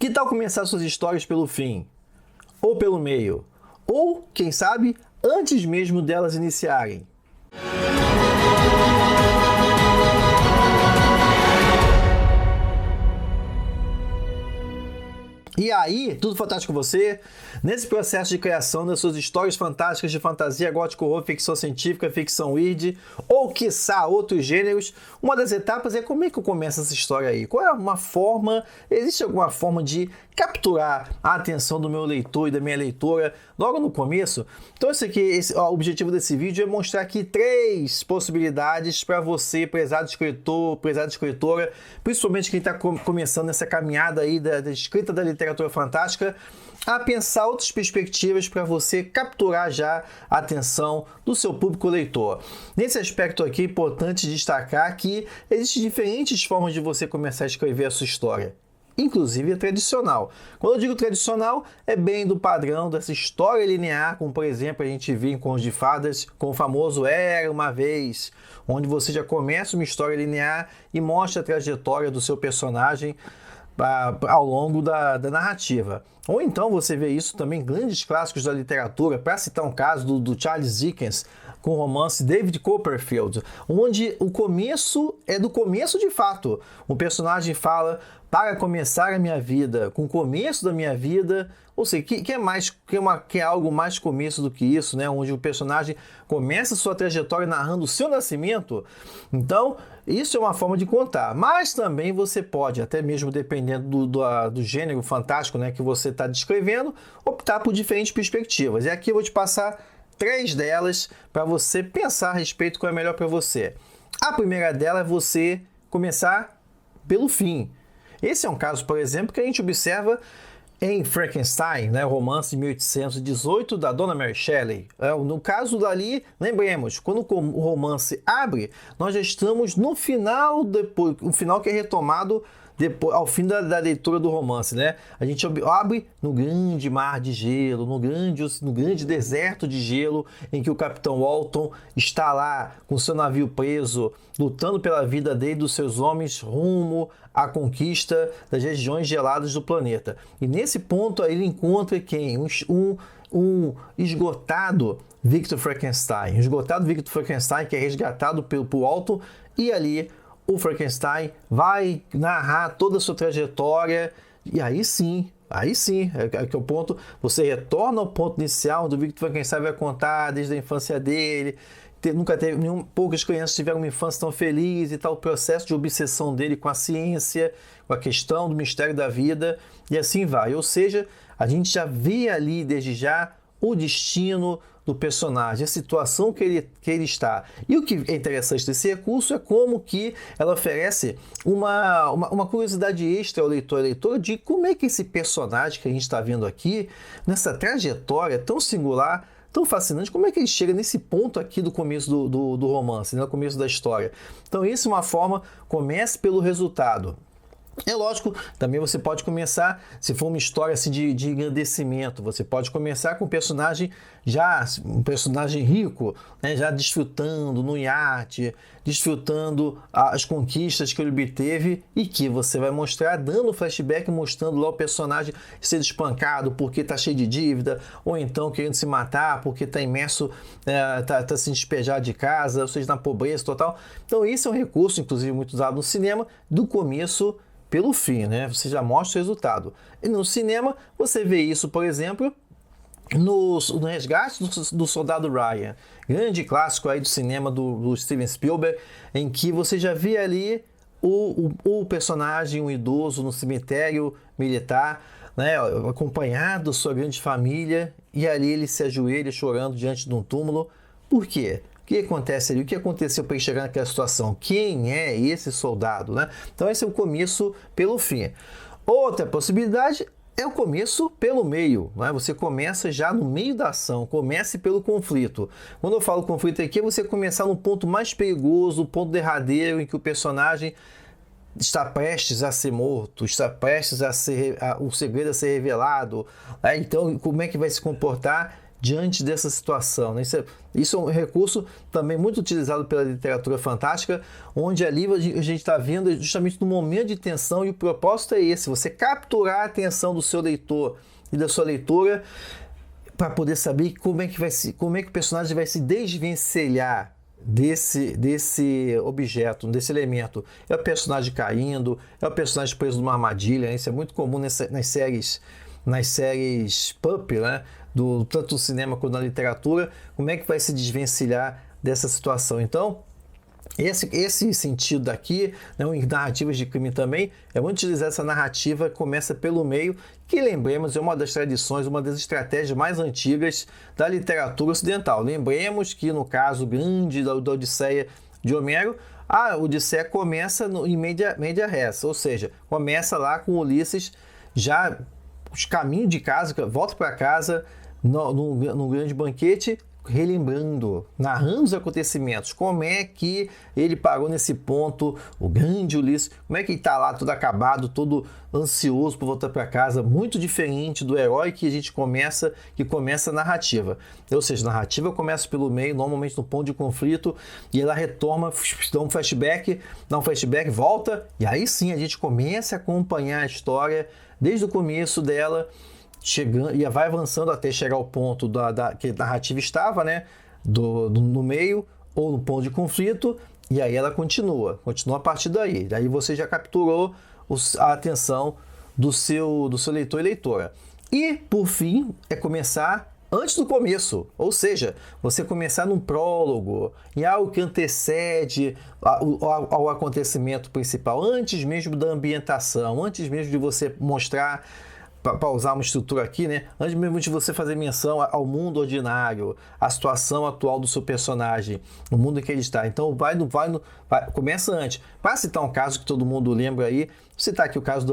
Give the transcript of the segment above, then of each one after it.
Que tal começar suas histórias pelo fim? Ou pelo meio? Ou, quem sabe, antes mesmo delas iniciarem? E aí, tudo fantástico com você? Nesse processo de criação das suas histórias fantásticas de fantasia, gótico, horror, ficção científica, ficção weird, ou quiçá outros gêneros, uma das etapas é como é que eu começo essa história aí? Qual é uma forma, existe alguma forma de capturar a atenção do meu leitor e da minha leitora logo no começo? Então o objetivo desse vídeo é mostrar aqui 3 possibilidades para você, prezado escritor, prezada escritora, principalmente quem está começando essa caminhada aí da escrita da literatura fantástica, a pensar outras perspectivas para você capturar já a atenção do seu público leitor. Nesse aspecto aqui é importante destacar que existem diferentes formas de você começar a escrever a sua história, inclusive a tradicional. Quando eu digo tradicional, é bem do padrão dessa história linear, como por exemplo a gente vê em Contos de Fadas, com o famoso Era Uma Vez, onde você já começa uma história linear e mostra a trajetória do seu personagem ao longo da narrativa. Ou então você vê isso também em grandes clássicos da literatura, para citar um caso do Charles Dickens, com o romance David Copperfield, onde o começo é do começo de fato. O personagem fala, para começar a minha vida, com o começo da minha vida, ou seja, que é algo mais começo do que isso, né? Onde o personagem começa sua trajetória narrando o seu nascimento. Então, isso é uma forma de contar. Mas também você pode, até mesmo dependendo do gênero fantástico, né, que você está descrevendo, optar por diferentes perspectivas. E aqui eu vou te passar 3 delas para você pensar a respeito qual é melhor para você. A primeira dela é você começar pelo fim. Esse é um caso, por exemplo, que a gente observa em Frankenstein, né, o romance de 1818 da Dona Mary Shelley. No caso dali, lembremos, quando o romance abre, nós já estamos no final, o final que é retomado ao fim da leitura do romance, né? A gente abre no grande mar de gelo, no grande deserto de gelo, em que o Capitão Walton está lá com seu navio preso, lutando pela vida dele e dos seus homens rumo à conquista das regiões geladas do planeta. E nesse ponto aí ele encontra quem? Um esgotado Victor Frankenstein. Um esgotado Victor Frankenstein que é resgatado por Walton, e ali o Frankenstein vai narrar toda a sua trajetória, e aí sim, é o ponto, você retorna ao ponto inicial, onde o Victor Frankenstein vai contar desde a infância dele, poucas crianças tiveram uma infância tão feliz e tal, o processo de obsessão dele com a ciência, com a questão do mistério da vida, e assim vai. Ou seja, a gente já vê ali desde já o destino do personagem, a situação que ele está. E o que é interessante desse recurso é como que ela oferece uma curiosidade extra ao leitor e leitora de como é que esse personagem que a gente está vendo aqui, nessa trajetória tão singular, tão fascinante, como é que ele chega nesse ponto aqui do começo do romance, no começo da história. Então isso é uma forma, comece pelo resultado. É lógico, também você pode começar, se for uma história assim, de engrandecimento, você pode começar com um personagem rico, né, já desfrutando no iate, desfrutando as conquistas que ele obteve, e que você vai mostrar, dando flashback, mostrando lá o personagem sendo espancado porque está cheio de dívida, ou então querendo se matar porque está imerso, está se despejado de casa, ou seja, na pobreza total. Então esse é um recurso, inclusive muito usado no cinema, do começo pelo fim, né? Você já mostra o resultado. E no cinema, você vê isso, por exemplo, no Resgate do Soldado Ryan, grande clássico aí do cinema do Steven Spielberg, em que você já vê ali o personagem, um idoso no cemitério militar, né, acompanhado da sua grande família, e ali ele se ajoelha chorando diante de um túmulo. Por quê? O que acontece ali? O que aconteceu para ele chegar naquela situação? Quem é esse soldado, né? Então esse é o começo pelo fim. Outra possibilidade é o começo pelo meio, né? Você começa já no meio da ação, comece pelo conflito. Quando eu falo conflito aqui, é você começar no ponto mais perigoso, o ponto derradeiro, em que o personagem está prestes a ser morto, está prestes o segredo a ser revelado, né? Então como é que vai se comportar diante dessa situação, né? Isso é um recurso também muito utilizado pela literatura fantástica, onde ali a gente está vendo justamente no momento de tensão, e o propósito é esse, você capturar a atenção do seu leitor e da sua leitora para poder saber como é que o personagem vai se desvencilhar desse objeto, desse elemento. É o personagem caindo, é o personagem preso numa armadilha, né? Isso é muito comum nas séries pulp, né? Tanto no cinema quanto na literatura. Como é que vai se desvencilhar dessa situação? Então, esse sentido daqui, né, em narrativas de crime também, é muito utilizar essa narrativa que começa pelo meio, que lembremos é uma das tradições, uma das estratégias mais antigas da literatura ocidental. Lembremos que no caso grande da Odisseia de Homero, a Odisseia começa em media res, ou seja, começa lá com Ulisses já os caminhos de casa, volta para casa num grande banquete, relembrando, narrando os acontecimentos, como é que ele parou nesse ponto, o grande Ulisses, como é que ele está lá todo acabado, todo ansioso por voltar para casa, muito diferente do herói que começa a narrativa. Ou seja, a narrativa começa pelo meio, normalmente no ponto de conflito, e ela retorna, dá um flashback, volta, e aí sim a gente começa a acompanhar a história desde o começo dela, chegando, e vai avançando até chegar ao ponto que a narrativa estava, né, no meio ou no ponto de conflito, e aí ela continua a partir daí. Daí você já capturou a atenção do seu leitor e leitora. E, por fim, é começar antes do começo, ou seja, você começar num prólogo, em algo que antecede ao acontecimento principal, antes mesmo da ambientação, antes mesmo de você mostrar, para usar uma estrutura aqui, né? Antes mesmo de você fazer menção ao mundo ordinário, à situação atual do seu personagem, no mundo em que ele está. Então, começa antes. Para citar um caso que todo mundo lembra aí, vou citar aqui o caso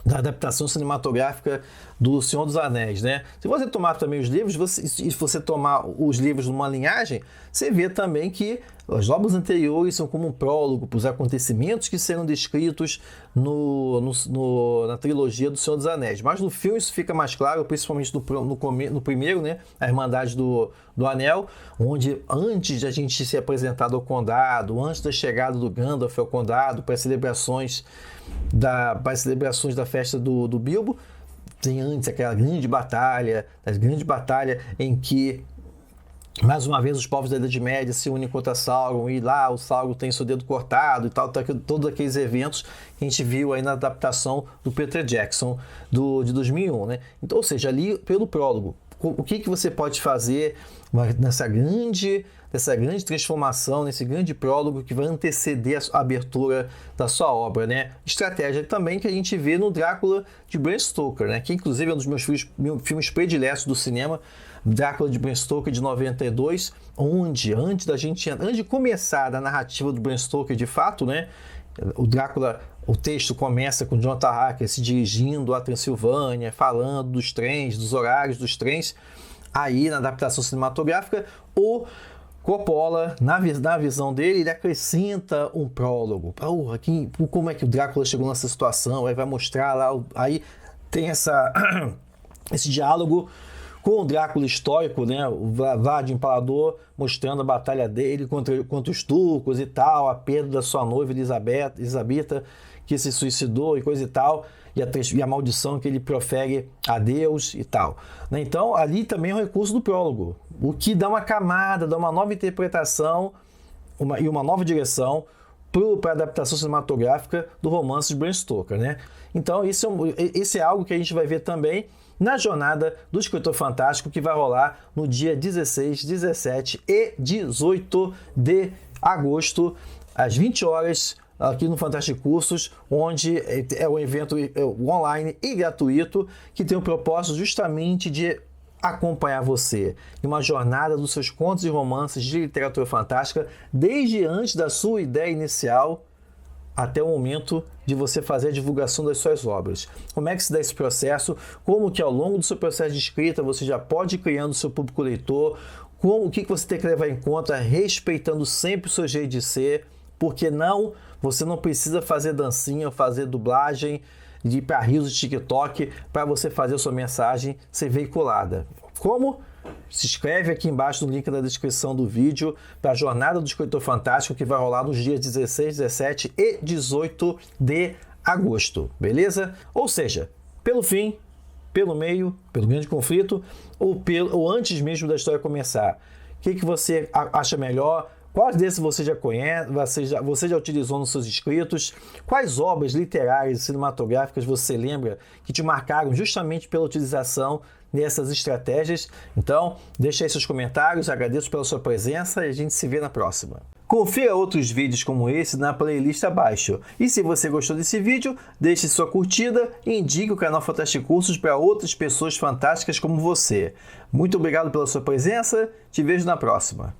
da adaptação cinematográfica do Senhor dos Anéis, né? Se você tomar também os livros, se você tomar os livros numa linhagem, você vê também que as obras anteriores são como um prólogo para os acontecimentos que serão descritos na trilogia do Senhor dos Anéis. Mas no filme isso fica mais claro, principalmente no primeiro, né? A Irmandade do Anel, onde antes de a gente ser apresentado ao condado, antes da chegada do Gandalf ao condado, para as celebrações da festa do Bilbo, tem antes aquela grande batalha em que mais uma vez os povos da Idade Média se unem contra Sauron, e lá o Sauron tem seu dedo cortado e tal, todos aqueles eventos que a gente viu aí na adaptação do Peter Jackson de 2001, né? Então, ou seja, ali pelo prólogo, o que você pode fazer nessa grande transformação, nesse grande prólogo que vai anteceder a abertura da sua obra, né? Estratégia também que a gente vê no Drácula de Bram Stoker, né? Que inclusive é um dos meus filmes prediletos do cinema, Drácula de Bram Stoker de 92, onde antes de começar a narrativa do Bram Stoker de fato, né? O texto começa com Jonathan Harker se dirigindo à Transilvânia, falando dos trens, dos horários dos trens. Aí, na adaptação cinematográfica, o Coppola, na visão dele, ele acrescenta um prólogo. Como é que o Drácula chegou nessa situação? Aí vai mostrar lá, aí tem esse diálogo com o Drácula histórico, né? O Vlad Impalador mostrando a batalha dele contra os turcos e tal, a perda da sua noiva Elisabetta, que se suicidou e coisa e tal, e a maldição que ele profere a Deus e tal. Né? Então, ali também é um recurso do prólogo, o que dá uma camada, dá uma nova interpretação e uma nova direção para a adaptação cinematográfica do romance de Bram Stoker, né? Então, esse é algo que a gente vai ver também na jornada do Escritor Fantástico, que vai rolar no dia 16, 17 e 18 de agosto, às 20 horas, aqui no Fantástico Cursos, onde é um evento online e gratuito, que tem o propósito justamente de acompanhar você em uma jornada dos seus contos e romances de literatura fantástica, desde antes da sua ideia inicial até o momento de você fazer a divulgação das suas obras. Como é que se dá esse processo? Como que ao longo do seu processo de escrita você já pode ir criando o seu público leitor? O que você tem que levar em conta, respeitando sempre o seu jeito de ser, porque você não precisa fazer dancinha, fazer dublagem, de ir para rios de TikTok para você fazer a sua mensagem ser veiculada. Como? Se inscreve aqui embaixo no link da descrição do vídeo para a Jornada do Escritor Fantástico, que vai rolar nos dias 16, 17 e 18 de agosto, beleza? Ou seja, pelo fim, pelo meio, pelo grande conflito ou antes mesmo da história começar. O que você acha melhor? Quais desses você já conhece, você já utilizou nos seus escritos? Quais obras literárias e cinematográficas você lembra que te marcaram justamente pela utilização dessas estratégias? Então, deixa aí seus comentários, agradeço pela sua presença e a gente se vê na próxima. Confira outros vídeos como esse na playlist abaixo. E se você gostou desse vídeo, deixe sua curtida e indique o canal Fantástico Cursos para outras pessoas fantásticas como você. Muito obrigado pela sua presença, te vejo na próxima.